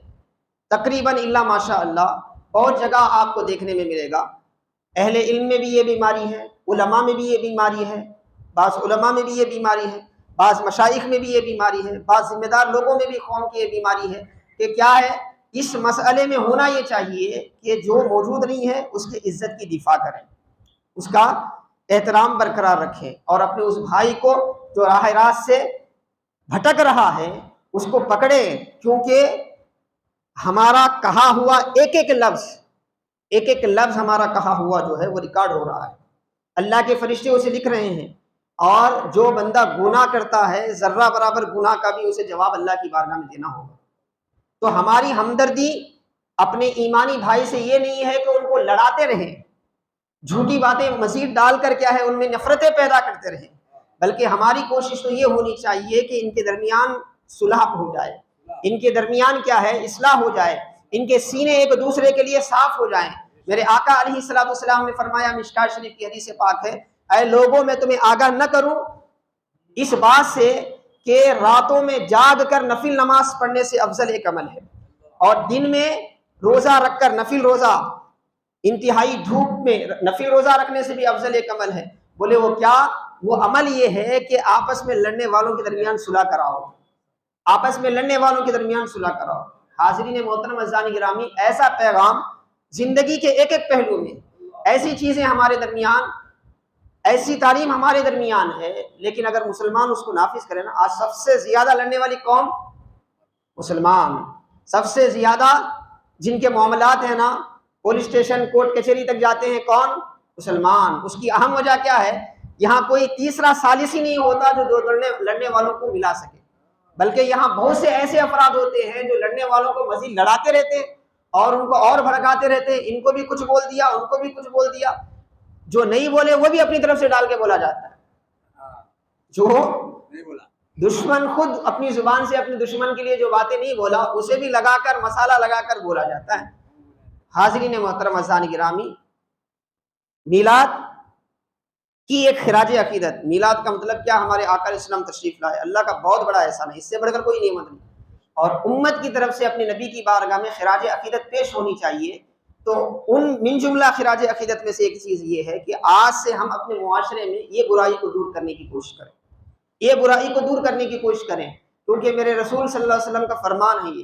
تقریباً الا ماشاء اللہ، بہت جگہ آپ کو دیکھنے میں ملے گا، اہل علم میں بھی یہ بیماری ہے، علماء میں بھی یہ بیماری ہے، بعض علماء میں بھی یہ بیماری ہے، بعض مشائخ میں بھی یہ بیماری ہے، بعض ذمہ دار لوگوں میں بھی قوم کی یہ بیماری ہے کہ کیا ہے، اس مسئلے میں ہونا یہ چاہیے کہ جو موجود نہیں ہے اس کی عزت کی دفاع کریں، اس کا احترام برقرار رکھیں، اور اپنے اس بھائی کو جو راہ راست سے بھٹک رہا ہے اس کو پکڑے، کیونکہ ہمارا کہا ہوا ایک ایک لفظ ہمارا کہا ہوا جو ہے وہ ریکارڈ ہو رہا ہے، اللہ کے فرشتے اسے لکھ رہے ہیں، اور جو بندہ گناہ کرتا ہے ذرہ برابر گناہ کا بھی اسے جواب اللہ کی بارگاہ میں دینا ہوگا۔ تو ہماری ہمدردی اپنے ایمانی بھائی سے یہ نہیں ہے کہ ان کو لڑاتے رہیں، جھوٹی باتیں مزید ڈال کر کیا ہے ان میں نفرتیں پیدا کرتے رہیں، بلکہ ہماری کوشش تو یہ ہونی چاہیے کہ ان کے درمیان صلح ہو جائے، ان کے درمیان کیا ہے اصلاح ہو جائے، ان کے سینے ایک دوسرے کے لیے صاف ہو جائیں۔ میرے آقا علیہ الصلوۃ والسلام نے فرمایا، مشکاۃ شریف کی حدیث پاک ہے، اے لوگوں میں تمہیں آگاہ نہ کروں اس بات سے کہ راتوں میں جاگ کر نفل نماز پڑھنے سے افضل ایک عمل ہے، اور دن میں روزہ رکھ کر نفل روزہ انتہائی دھوپ میں نفل روزہ رکھنے سے بھی افضل ایک عمل ہے۔ بولے وہ کیا؟ وہ عمل یہ ہے کہ آپس میں لڑنے والوں کے درمیان صلح کراؤ، آپس میں لڑنے والوں کے درمیان صلح کراؤ۔ حاضرین محترم عزیزان گرامی، ایسا پیغام زندگی کے ایک ایک پہلو میں، ایسی چیزیں ہمارے درمیان، ایسی تعلیم ہمارے درمیان ہے، لیکن اگر مسلمان اس کو نافذ کرے نا، آج سب سے زیادہ لڑنے والی قوم مسلمان، سب سے زیادہ جن کے معاملات ہیں نا پولیس اسٹیشن کورٹ کچہری تک جاتے ہیں، کون؟ مسلمان۔ اس کی اہم وجہ کیا ہے؟ یہاں کوئی تیسرا ثالث ہی نہیں ہوتا جو لڑنے والوں کو ملا سکے، بلکہ یہاں بہت سے ایسے افراد ہوتے ہیں جو لڑنے والوں کو مزید لڑاتے رہتے ہیں اور ان کو اور بھڑکاتے رہتے ہیں، ان کو بھی کچھ بول دیا، ان کو بھی کچھ بول دیا، جو نہیں بولے وہ بھی اپنی طرف سے ڈال کے بولا جاتا ہے، جو دشمن خود اپنی زبان سے اپنے دشمن کے لیے جو باتیں نہیں بولا اسے بھی لگا کر مسالہ لگا کر بولا جاتا ہے۔ حاضرین محترم عزیزان گرامی، میلاد کی ایک خراج عقیدت، میلاد کا مطلب کیا؟ ہمارے آقا علیہ السلام تشریف لائے، اللہ کا بہت بڑا احسان ہے، اس سے بڑھ کر کوئی نعمت نہیں، اور امت کی طرف سے اپنے نبی کی بارگاہ میں خراج عقیدت پیش ہونی چاہیے۔ تو ان من جملہ خراج عقیدت میں سے ایک چیز یہ ہے کہ آج سے ہم اپنے معاشرے میں یہ برائی کو دور کرنے کی کوشش کریں، یہ برائی کو دور کرنے کی کوشش کریں، کیونکہ میرے رسول صلی اللہ علیہ وسلم کا فرمان ہے، یہ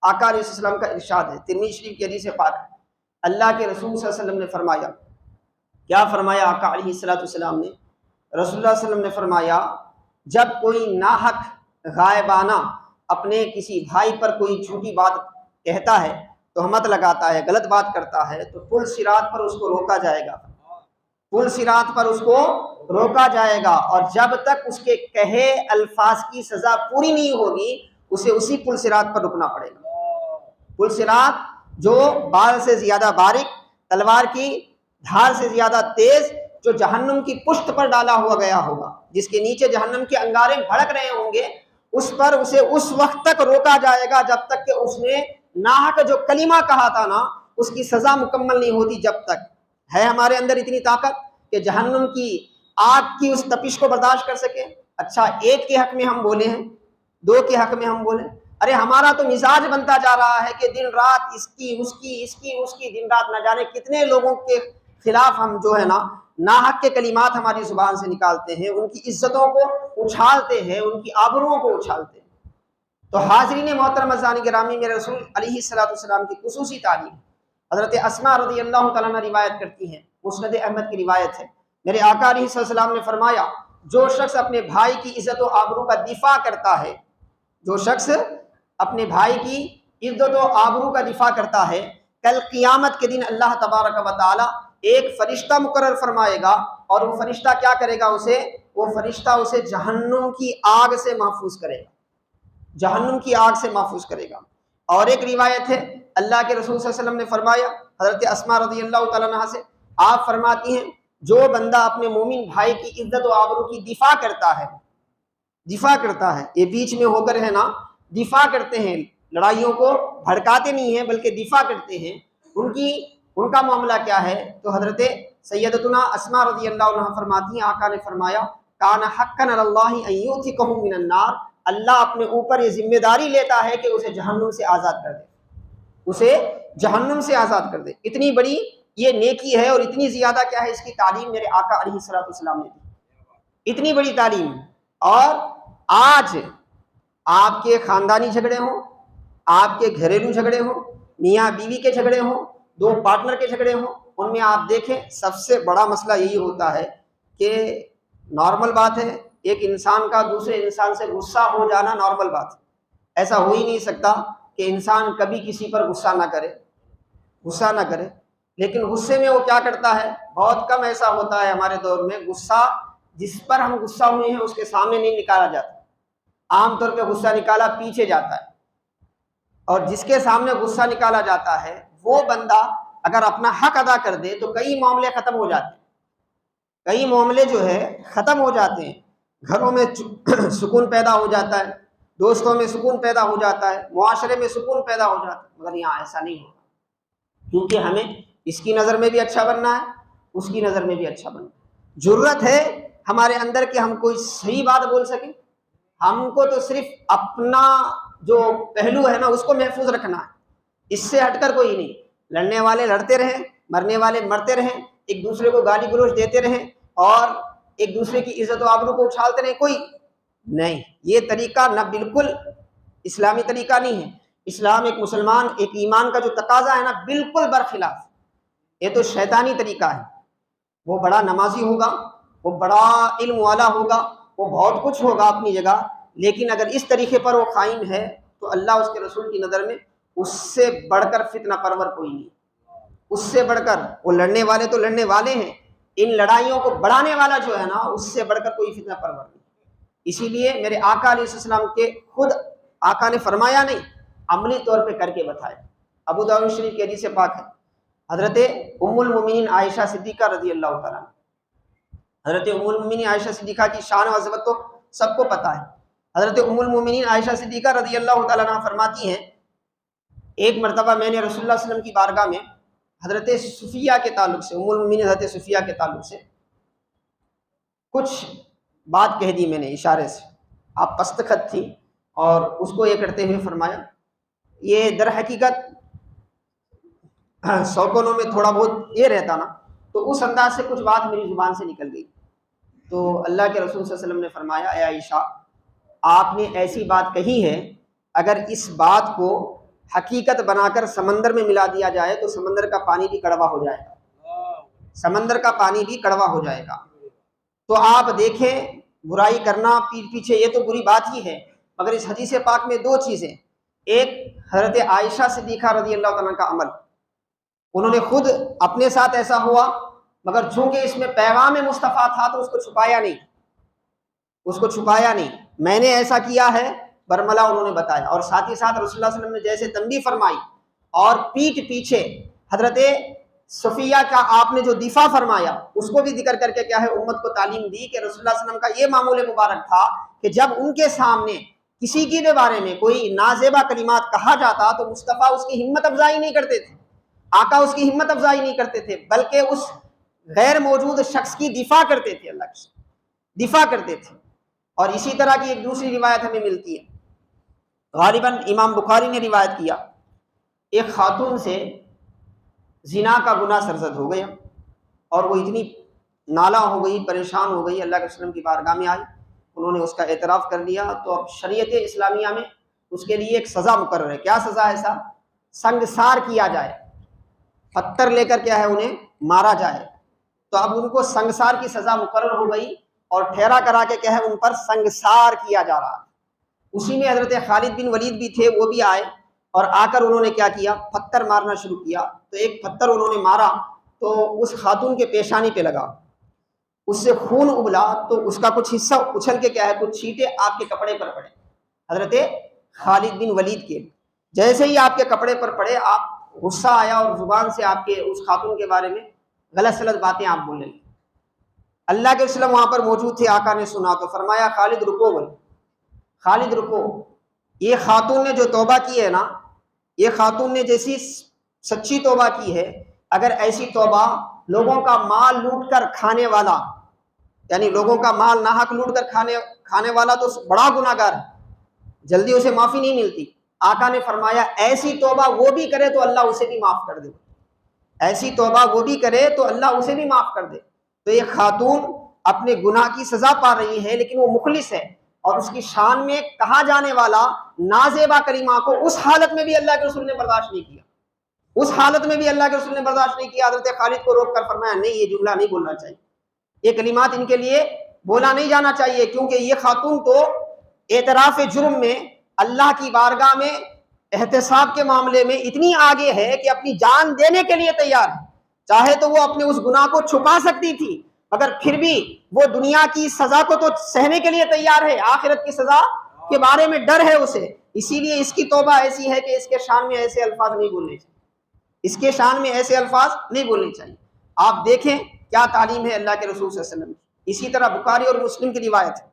آقا علیہ السلام کا ارشاد ہے، ترمذی شریف کی حدیث پاک ہے، اللہ کے رسول صلی اللہ علیہ وسلم نے فرمایا، کیا فرمایا آقا علیہ السلام نے؟ رسول اللہ صلی اللہ علیہ وسلم نے فرمایا، جب کوئی ناحق غائبانہ اپنے کسی بھائی پر کوئی جھوٹی بات کہتا ہے، تہمت لگاتا ہے، غلط بات کرتا ہے، تو پل صراط پر اس کو روکا جائے گا، پل صراط پر اس کو روکا جائے گا، اور جب تک اس کے کہے الفاظ کی سزا پوری نہیں ہوگی اسے اسی پل صراط پر رکنا پڑے گا۔ پل صراط جو بال سے زیادہ باریک، تلوار کی دھار سے زیادہ تیز، جو جہنم کی پشت پر ڈالا ہوا گیا ہوگا، جس کے نیچے جہنم کے انگارے بھڑک رہے ہوں گے، اس پر اسے اس وقت تک روکا جائے گا جب تک کہ اس نے ناحق جو کلمہ کہا تھا نا اس کی سزا مکمل نہیں ہوتی۔ جب تک ہے ہمارے اندر اتنی طاقت کہ جہنم کی آگ کی اس تپش کو برداشت کر سکے؟ اچھا، ایک کے حق میں ہم بولے ہیں، دو کے حق میں ہم بولیں، ارے ہمارا تو مزاج بنتا جا رہا ہے کہ دن رات اس کی دن رات نہ جانے کتنے لوگوں کے خلاف ہم جو ہے نا ناحق کے کلمات ہماری زبان سے نکالتے ہیں، ان کی عزتوں کو اچھالتے ہیں، ان کی آبروؤں کو اچھالتے ہیں۔ تو حاضرین محترم عزیزان گرامی، میرے رسول علیہ السلام کی خصوصی تعلیم حضرت اسماء رضی اللہ تعالیٰ عنہ روایت کرتی ہیں، مسند احمد کی روایت ہے، میرے آقا علیہ السلام نے فرمایا، جو شخص اپنے بھائی کی عزت و آبرو کا دفاع کرتا ہے، جو شخص اپنے بھائی کی عزت و آبرو کا دفاع کرتا ہے، کل قیامت کے دن اللہ تبارک و تعالی ایک فرشتہ مقرر فرمائے گا، اور وہ فرشتہ کیا کرے گا؟ وہ فرشتہ اسے جہنم کی آگ سے محفوظ کرے گا، جہنم کی آگ سے محفوظ کرے گا۔ اور ایک روایت ہے، اللہ کے رسول صلی اللہ علیہ وسلم نے فرمایا حضرت اسماء رضی اللہ تعالیٰ عنہ سے، آپ فرماتی ہیں جو بندہ اپنے مومن بھائی کی عزت و آبرو کی دفاع کرتا ہے یہ بیچ میں ہو کر ہے نا دفاع کرتے ہیں، لڑائیوں کو بھڑکاتے نہیں ہیں بلکہ دفاع کرتے ہیں، ان کا معاملہ کیا ہے؟ تو حضرت سیدتنا اسماء رضی اللہ عنہ فرماتی ہیں آقا نے فرمایا کان حقا علی اللہ ان یعتقہ من النار، اللہ اپنے اوپر یہ ذمہ داری لیتا ہے کہ اسے جہنم سے آزاد کر دے، اتنی بڑی یہ نیکی ہے، اور اتنی زیادہ کیا ہے اس کی تعلیم میرے آقا علیہ الصلوۃ والسلام نے دی، اتنی بڑی تعلیم۔ اور آج آپ کے خاندانی جھگڑے ہوں، آپ کے گھریلو جھگڑے ہوں، میاں بیوی کے جھگڑے ہوں، دو پارٹنر کے جھگڑے ہوں، ان میں آپ دیکھیں سب سے بڑا مسئلہ یہی ہوتا ہے کہ نارمل بات ہے ایک انسان کا دوسرے انسان سے غصہ ہو جانا، نارمل بات ہے، ایسا ہو ہی نہیں سکتا کہ انسان کبھی کسی پر غصہ نہ کرے، لیکن غصے میں وہ کیا کرتا ہے؟ بہت کم ایسا ہوتا ہے ہمارے دور میں غصہ جس پر ہم غصہ ہوئے ہیں اس کے سامنے نہیں نکالا جاتا، عام طور پہ غصہ نکالا پیچھے جاتا ہے، اور جس کے سامنے غصہ نکالا جاتا ہے وہ بندہ اگر اپنا حق ادا کر دے تو کئی معاملے ختم ہو جاتے ہیں، کئی معاملے جو ہے ختم ہو جاتے ہیں، گھروں میں سکون پیدا ہو جاتا ہے، دوستوں میں سکون پیدا ہو جاتا ہے، معاشرے میں سکون پیدا ہو جاتا ہے، مگر یہاں ایسا نہیں ہوگا، کیونکہ ہمیں اس کی نظر میں بھی اچھا بننا ہے، اس کی نظر میں بھی اچھا بننا ہے، ضرورت ہے ہمارے اندر کہ ہم کوئی صحیح بات بول سکیں، ہم کو تو صرف اپنا جو پہلو ہے نا اس کو محفوظ رکھنا ہے، اس سے ہٹ کر کوئی نہیں، لڑنے والے لڑتے رہیں، مرنے والے مرتے رہیں، ایک دوسرے کو گالی گلوچ دیتے رہیں اور ایک دوسرے کی عزت و آبرو کو اچھالتے رہیں، کوئی نہیں، یہ طریقہ نہ بالکل اسلامی طریقہ نہیں ہے، اسلام ایک مسلمان ایک ایمان کا جو تقاضا ہے نا بالکل برخلاف، یہ تو شیطانی طریقہ ہے، وہ بڑا نمازی ہوگا، وہ بڑا علم والا ہوگا، وہ بہت کچھ ہوگا اپنی جگہ، لیکن اگر اس طریقے پر وہ قائم ہے تو اللہ اس کے رسول کی نظر میں اس سے بڑھ کر فتنہ پرور کوئی نہیں، اس سے بڑھ کر، وہ لڑنے والے تو لڑنے والے ہیں، ان لڑائیوں کو بڑھانے والا جو ہے نا اس سے بڑھ کر کوئی فتنہ پرور نہیں۔ اسی لیے میرے آقا علیہ السلام کے خود آقا نے فرمایا نہیں، عملی طور پہ کر کے بتایا۔ ابو داؤد شریف کی حدیث پاک ہے، حضرت ام المومنین عائشہ صدیقہ رضی اللہ تعالیٰ، حضرت ام المومنین عائشہ صدیقہ کی شان و عظمت تو سب کو پتہ ہے، حضرت ام المومنین عائشہ صدیقہ رضی اللہ تعالیٰ عنہ فرماتی ہیں ایک مرتبہ میں نے رسول اللہ صلی اللہ علیہ وسلم کی بارگاہ میں حضرت صفیہ کے تعلق سے، ام المومنین حضرت صفیہ کے تعلق سے کچھ بات کہہ دی میں نے اشارے سے، آپ پست خط تھی، اور اس کو یہ کرتے ہوئے فرمایا، یہ در حقیقت سوکنوں میں تھوڑا بہت یہ رہتا نا، تو اس انداز سے کچھ بات میری زبان سے نکل گئی، تو اللہ کے رسول صلی اللہ علیہ وسلم نے فرمایا اے عائشہ آپ نے ایسی بات کہی ہے، اگر اس بات کو حقیقت بنا کر سمندر میں ملا دیا جائے تو سمندر کا پانی بھی کڑوا ہو جائے گا، تو آپ دیکھیں برائی کرنا پیٹھ پیچھے یہ تو بری بات ہی ہے، مگر اس حدیث پاک میں دو چیزیں، ایک حضرت عائشہ صدیقہ رضی اللہ تعالیٰ کا عمل، انہوں نے خود اپنے ساتھ ایسا ہوا، مگر چونکہ اس میں پیغام مصطفیٰ تھا تو اس کو چھپایا نہیں، میں نے ایسا کیا ہے برملا انہوں نے بتایا، اور ساتھ ہی ساتھ رسول اللہ صلی اللہ علیہ وسلم نے جیسے تنبیہ فرمائی اور پیٹھ پیچھے حضرت صفیہ کا آپ نے جو دفاع فرمایا اس کو بھی ذکر کر کے کیا ہے امت کو تعلیم دی کہ رسول اللہ صلی اللہ علیہ وسلم کا یہ معمول مبارک تھا کہ جب ان کے سامنے کسی کے بھی بارے میں کوئی نازیبا کلمات کہا جاتا تو مصطفیٰ اس کی ہمت افزائی نہیں کرتے تھے، آقا اس کی ہمت افزائی نہیں کرتے تھے، بلکہ اس غیر موجود شخص کی دفاع کرتے تھے، اللہ کی دفاع کرتے تھے۔ اور اسی طرح کی ایک دوسری روایت ہمیں ملتی ہے، غالباً امام بخاری نے روایت کیا، ایک خاتون سے زنا کا گناہ سرزد ہو گیا اور وہ اتنی نالا ہو گئی، پریشان ہو گئی، اللہ کے وسلم کی بارگاہ میں آئی، انہوں نے اس کا اعتراف کر لیا، تو اب شریعت اسلامیہ میں اس کے لیے ایک سزا مقرر ہے، کیا سزا ہے؟ ایسا سنگسار کیا جائے، پتھر لے کر کیا ہے انہیں مارا جائے، تو اب ان کو سنگسار کی سزا مقرر ہو گئی اور ٹھہرا کرا کے کیا ہے ان پر سنگسار کیا جا رہا ہے۔ اسی میں حضرت خالد بن ولید بھی تھے، وہ بھی آئے اور آ کر انہوں نے کیا کیا، پتھر مارنا شروع کیا، تو ایک پتھر انہوں نے مارا تو اس خاتون کے پیشانی پہ لگا، اس سے خون ابلا، تو اس کا کچھ حصہ اچھل کے کیا ہے کچھ چھینٹے آپ کے کپڑے پر پڑے، حضرت خالد بن ولید کے، جیسے ہی آپ کے کپڑے پر پڑے آپ غصہ آیا اور زبان سے آپ کے اس خاتون کے بارے میں غلط سلط باتیں آپ بولنے لگے۔ اللہ کے وسلم وہاں پر موجود تھے، آقا نے سنا تو فرمایا خالد رکو، بولے خالد رکو، یہ خاتون نے جو توبہ کی ہے نا، یہ خاتون نے جیسی سچی توبہ کی ہے، اگر ایسی توبہ لوگوں کا مال لوٹ کر کھانے والا، یعنی لوگوں کا مال ناحق لوٹ کر کھانے والا تو بڑا گناہ گار ہے، جلدی اسے معافی نہیں ملتی۔ آقا نے فرمایا ایسی توبہ وہ بھی کرے تو اللہ اسے بھی معاف کر دے، ایسی توبہ وہ بھی کرے تو اللہ اسے بھی معاف کر دے۔ تو یہ خاتون اپنے گناہ کی سزا پا رہی ہے، لیکن وہ مخلص ہے، اور اس کی شان میں کہا جانے والا نازیبا کریمہ کو اس حالت میں بھی اللہ کے رسول نے برداشت نہیں کیا، اس حالت میں بھی اللہ کے رسول نے برداشت نہیں کیا۔ حضرت خالد کو روک کر فرمایا نہیں، یہ جملہ نہیں بولنا چاہیے، یہ کلمات ان کے لیے بولا نہیں جانا چاہیے، کیونکہ یہ خاتون تو اعتراف جرم میں اللہ کی بارگاہ میں احتساب کے معاملے میں اتنی آگے ہے کہ اپنی جان دینے کے لیے تیار ہے۔ چاہے تو وہ اپنے اس گناہ کو چھپا سکتی تھی، مگر پھر بھی وہ دنیا کی سزا کو تو سہنے کے لیے تیار ہے، آخرت کی سزا کے بارے میں ڈر ہے اسے، اسی لیے اس کی توبہ ایسی ہے کہ اس کے شان میں ایسے الفاظ نہیں بولنے چاہیے، اس کے شان میں ایسے الفاظ نہیں بولنے چاہیے۔ آپ دیکھیں کیا تعلیم ہے اللہ کے رسول صلی اللہ علیہ وسلم کی۔ اسی طرح بخاری اور مسلم کی روایت ہے،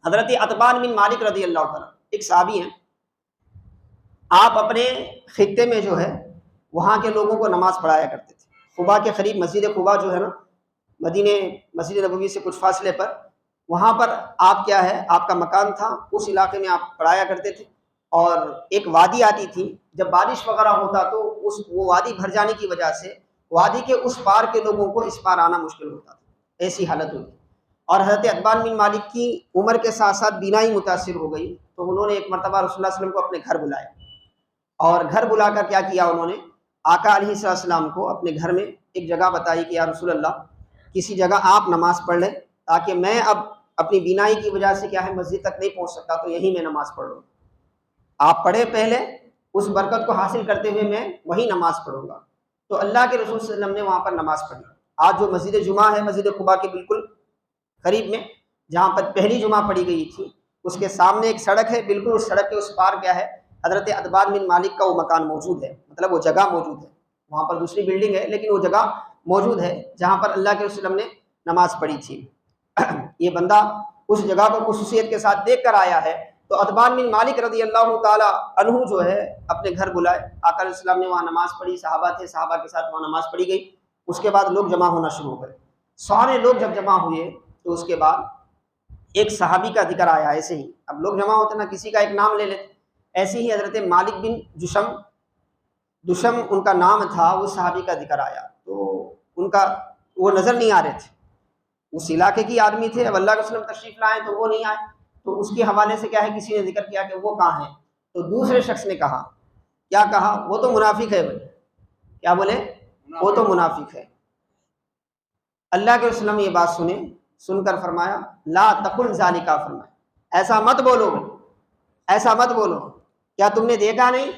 حضرت عتبان بن مالک رضی اللہ تعالیٰ، ایک صحابی ہیں، آپ اپنے خطے میں جو ہے وہاں کے لوگوں کو نماز پڑھایا کرتے تھے۔ قباء کے قریب مسجد قباء جو ہے نا، مدینے مسجد نبوی سے کچھ فاصلے پر، وہاں پر آپ کیا ہے، آپ کا مکان تھا، اس علاقے میں آپ پڑھایا کرتے تھے۔ اور ایک وادی آتی تھی، جب بارش وغیرہ ہوتا تو وہ وادی بھر جانے کی وجہ سے وادی کے اس پار کے لوگوں کو اس پار آنا مشکل ہوتا تھا، ایسی حالت ہوتی۔ اور حضرت عتبان بن مالک کی عمر کے ساتھ ساتھ بینائی متاثر ہو گئی، تو انہوں نے ایک مرتبہ رسول اللہ صلی اللہ علیہ وسلم کو اپنے گھر بلایا، اور گھر بلا کر کیا کیا انہوں نے، آقا علیہ السلام کو اپنے گھر میں ایک جگہ بتائی کہ یا رسول اللہ کسی جگہ آپ نماز پڑھ لیں، تاکہ میں اب اپنی بینائی کی وجہ سے کیا ہے مسجد تک نہیں پہنچ سکتا، تو یہیں میں نماز پڑھ لوں، آپ پڑھے پہلے، اس برکت کو حاصل کرتے ہوئے میں وہی نماز پڑھوں گا۔ تو اللہ کے رسول صلی اللہ علیہ وسلم نے وہاں پر نماز پڑھی۔ آج جو مسجد جمعہ ہے مسجد قباء کے بالکل قریب میں، جہاں پر پہلی جمعہ پڑھی گئی تھی، اس کے سامنے ایک سڑک ہے، بالکل اس سڑک کے اس پار کیا ہے حضرت عتبان بن مالک کا وہ مکان موجود ہے، مطلب وہ جگہ موجود ہے، وہاں پر دوسری بلڈنگ ہے لیکن وہ جگہ موجود ہے جہاں پر اللہ کے رسول نے نماز پڑھی تھی۔ یہ بندہ اس جگہ کو خصوصیت کے ساتھ دیکھ کر آیا ہے، تو عتبان بن مالک رضی اللہ تعالی عنہ جو ہے اپنے گھر بلائے، آقا علیہ السلام نے وہاں نماز پڑھی، صحابہ تھے، صحابہ کے ساتھ وہاں نماز پڑھی گئی۔ اس کے بعد لوگ جمع ہونا شروع ہو گئے، سارے لوگ جب جمع ہوئے تو اس کے بعد ایک صحابی کا ذکر آیا، ایسے ہی اب لوگ جمع ہوتے نا کسی کا ایک نام لے لیتے، ایسے ہی حضرت مالک بن جشم ان کا نام تھا، اس صحابی کا ذکر آیا، تو ان کا وہ نظر نہیں آ رہے تھے، اس علاقے کی آدمی تھے، اب اللہ کے وسلم تشریف لائے تو وہ نہیں آئے، تو اس کے حوالے سے کیا ہے کسی نے ذکر کیا کہ وہ کہاں ہے، تو دوسرے شخص نے کہا، کیا کہا، وہ تو منافق ہے، کیا بولے، وہ تو منافق ہے۔ اللہ کے وسلم یہ بات سن کر فرمایا لا تقل ذالک، فرمایا ایسا مت بولو، ایسا مت بولو، کیا تم نے دیکھا نہیں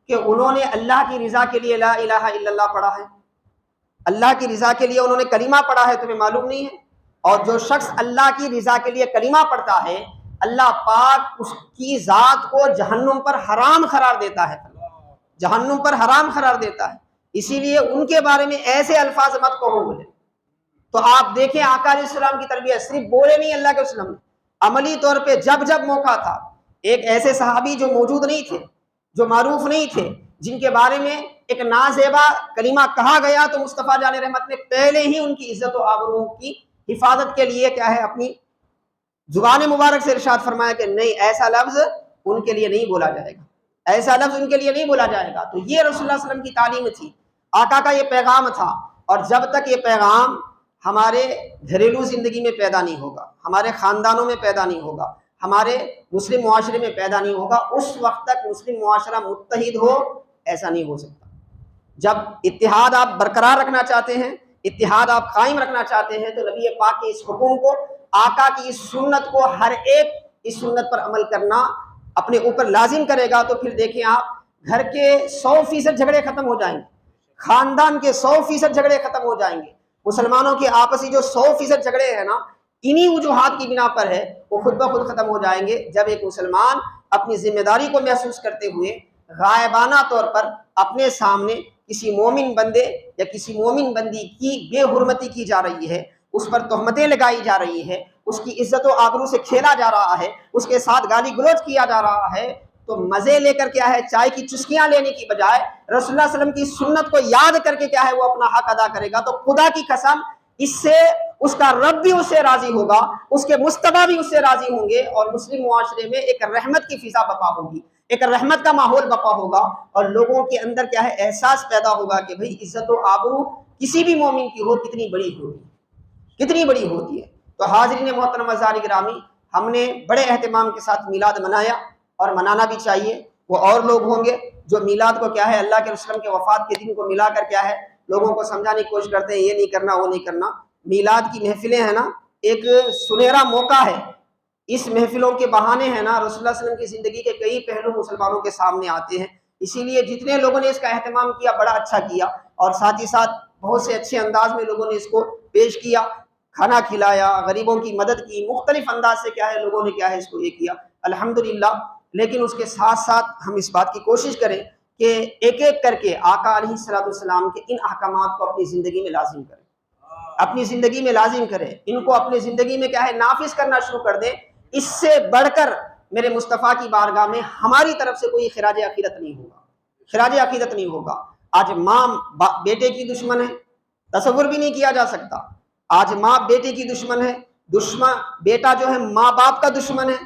کہ انہوں نے اللہ کی رضا کے لیے لا الہ الا اللہ پڑھا ہے، اللہ کی رضا کے لیے انہوں نے کلمہ پڑھا ہے، تمہیں معلوم نہیں ہے؟ اور جو شخص اللہ کی رضا کے لیے کلمہ پڑھتا ہے اللہ پاک اس کی ذات کو جہنم پر حرام قرار دیتا ہے، جہنم پر حرام قرار دیتا ہے، اسی لیے ان کے بارے میں ایسے الفاظ مت کہو بولے۔ تو آپ دیکھیں آقا علیہ السلام کی تربیت، صرف بولے نہیں اللہ کے وسلم نے، عملی طور پہ جب جب موقع تھا، ایک ایسے صحابی جو موجود نہیں تھے، جو معروف نہیں تھے، جن کے بارے میں ایک نازیبا کلمہ کہا گیا، تو مصطفیٰ جان رحمت نے پہلے ہی ان کی عزت و آبرو کی حفاظت کے لیے کیا ہے اپنی زبان مبارک سے ارشاد فرمایا کہ نہیں، ایسا لفظ ان کے لیے نہیں بولا جائے گا، ایسا لفظ ان کے لیے نہیں بولا جائے گا۔ تو یہ رسول اللہ صلی اللہ علیہ وسلم کی تعلیم تھی، آقا کا یہ پیغام تھا، اور جب تک یہ پیغام ہمارے گھریلو زندگی میں پیدا نہیں ہوگا، ہمارے خاندانوں میں پیدا نہیں ہوگا، ہمارے مسلم معاشرے میں پیدا نہیں ہوگا، اس وقت تک مسلم معاشرہ متحد ہو ایسا نہیں ہو سکتا۔ جب اتحاد آپ برقرار رکھنا چاہتے ہیں، اتحاد آپ قائم رکھنا چاہتے ہیں، تو نبی پاک کے اس حکم کو، آقا کی اس سنت کو ہر ایک اس سنت پر عمل کرنا اپنے اوپر لازم کرے گا، تو پھر دیکھیں آپ گھر کے 100% جھگڑے ختم ہو جائیں گے، خاندان کے 100% جھگڑے ختم ہو جائیں گے، مسلمانوں کے آپسی جو 100% جھگڑے ہیں نا، انہی وجوہات کی بنا پر ہے، وہ خود بخود ختم ہو جائیں گے جب ایک مسلمان اپنی ذمہ داری کو محسوس کرتے ہوئے غائبانہ طور پر اپنے سامنے کسی مومن بندے یا کسی مومن بندی کی بے حرمتی کی جا رہی ہے، اس پر تہمتیں لگائی جا رہی ہیں، اس کی عزت و آبرو سے کھیلا جا رہا ہے، اس کے ساتھ گالی گلوچ کیا جا رہا ہے، تو مزے لے کر کیا ہے چائے کی چسکیاں لینے کی بجائے رسول اللہ صلی اللہ علیہ وسلم کی سنت کو یاد کر کے کیا ہے وہ اپنا حق ادا کرے گا، تو خدا کی قسم اس سے اس کا رب بھی اس سے راضی ہوگا، اس کے مصطفیٰ بھی اس سے راضی ہوں گے، اور مسلم معاشرے میں ایک رحمت کی فضا بپا ہوگی، ایک رحمت کا ماحول بپا ہوگا، اور لوگوں کے اندر کیا ہے احساس پیدا ہوگا کہ بھئی عزت و آبرو کسی بھی مومن کی ہو کتنی بڑی ہوگی، کتنی بڑی ہوتی ہے۔ تو حاضرین محترم عزیزان گرامی، ہم نے بڑے اہتمام کے ساتھ میلاد منایا، اور منانا بھی چاہیے۔ وہ اور لوگ ہوں گے جو میلاد کو کیا ہے اللہ کے رسول کے وفات کے دن کو ملا کر کیا ہے لوگوں کو سمجھانے کی کوشش کرتے ہیں یہ نہیں کرنا وہ نہیں کرنا۔ میلاد کی محفلیں ہیں نا ایک سنہرا موقع ہے، اس محفلوں کے بہانے ہیں نا رسول اللہ صلی اللہ علیہ وسلم کی زندگی کے کئی پہلو مسلمانوں کے سامنے آتے ہیں، اسی لیے جتنے لوگوں نے اس کا اہتمام کیا بڑا اچھا کیا، اور ساتھ ہی ساتھ بہت سے اچھے انداز میں لوگوں نے اس کو پیش کیا، کھانا کھلایا، غریبوں کی مدد کی، مختلف انداز سے کیا ہے لوگوں نے کیا ہے اس کو یہ کیا الحمدللہ۔ لیکن اس کے ساتھ ساتھ ہم اس بات کی کوشش کریں کہ ایک ایک کر کے آقا علیہ الصلوۃ والسلام کے ان احکامات کو اپنی زندگی میں لازم کریں، اپنی زندگی میں لازم کریں، ان کو اپنی زندگی میں کیا ہے نافذ کرنا شروع کر دیں۔ اس سے بڑھ کر میرے مصطفیٰ کی بارگاہ میں ہماری طرف سے کوئی خراج عقیدت نہیں ہوگا، خراج عقیدت نہیں ہوگا۔ آج ماں بیٹے کی دشمن ہے، تصور بھی نہیں کیا جا سکتا۔ آج ماں بیٹے کی دشمن ہے، بیٹا جو ہے ماں باپ کا دشمن ہے،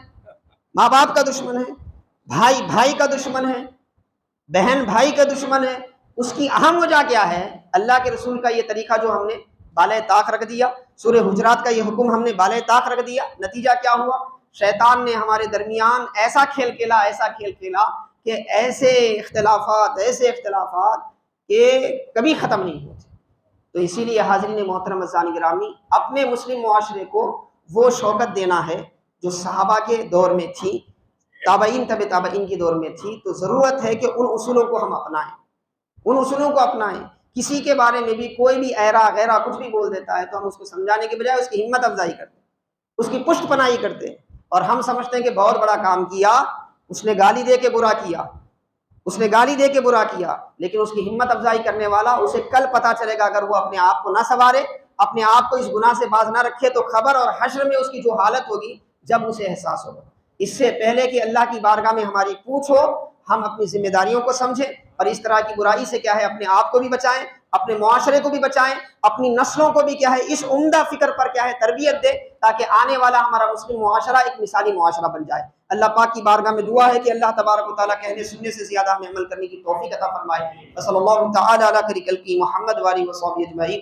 ماں باپ کا دشمن ہے، بھائی بھائی کا دشمن ہے، بہن بھائی کا دشمن ہے۔ اس کی اہم وجہ کیا ہے؟ اللہ کے رسول کا یہ طریقہ جو ہم نے بالائے طاق رکھ دیا، سورہ حجرات کا یہ حکم ہم نے بالائے طاق رکھ دیا، نتیجہ کیا ہوا؟ شیطان نے ہمارے درمیان ایسا کھیل کھیلا کہ ایسے اختلافات کہ کبھی ختم نہیں ہوتے۔ تو اسی لیے حاضرین محترم عزیزان گرامی، اپنے مسلم معاشرے کو وہ شوکت دینا ہے جو صحابہ کے دور میں تھی، تابعین تابعین کے دور میں تھی، تو ضرورت ہے کہ ان اصولوں کو ہم اپنائیں، ان اصولوں کو اپنائیں۔ کسی کے بارے میں بھی کوئی بھی ایرا غیرہ کچھ بھی بول دیتا ہے تو ہم اس کو سمجھانے کے بجائے اس کی ہمت افزائی کرتے ہیں، اس کی پشت پناہی کرتے ہیں، اور ہم سمجھتے ہیں کہ بہت بڑا کام کیا، اس نے گالی دے کے برا کیا، لیکن اس کی ہمت افزائی کرنے والا اسے کل پتہ چلے گا اگر وہ اپنے آپ کو نہ سنوارے، اپنے آپ کو اس گناہ سے باز نہ رکھے، تو خبر اور حشر میں اس کی جو حالت ہوگی جب اسے احساس ہوگا۔ اس سے پہلے کہ اللہ کی بارگاہ میں ہماری پوچھ ہو، ہم اپنی ذمہ داریوں کو سمجھیں، اور اس طرح کی برائی سے کیا ہے اپنے آپ کو بھی بچائیں، اپنے معاشرے کو بھی بچائیں، اپنی نسلوں کو بھی کیا ہے اس عمدہ فکر پر کیا ہے تربیت دیں، تاکہ آنے والا ہمارا مسلم معاشرہ ایک مثالی معاشرہ بن جائے۔ اللہ پاک کی بارگاہ میں دعا ہے کہ اللہ تبارک و تعالیٰ کہنے سننے سے زیادہ ہمیں عمل کرنے کی توفیق عطا فرمائے۔ صلی اللہ تعالی علی خیر خلقہ محمد و آلہ و صحبہ اجمعین۔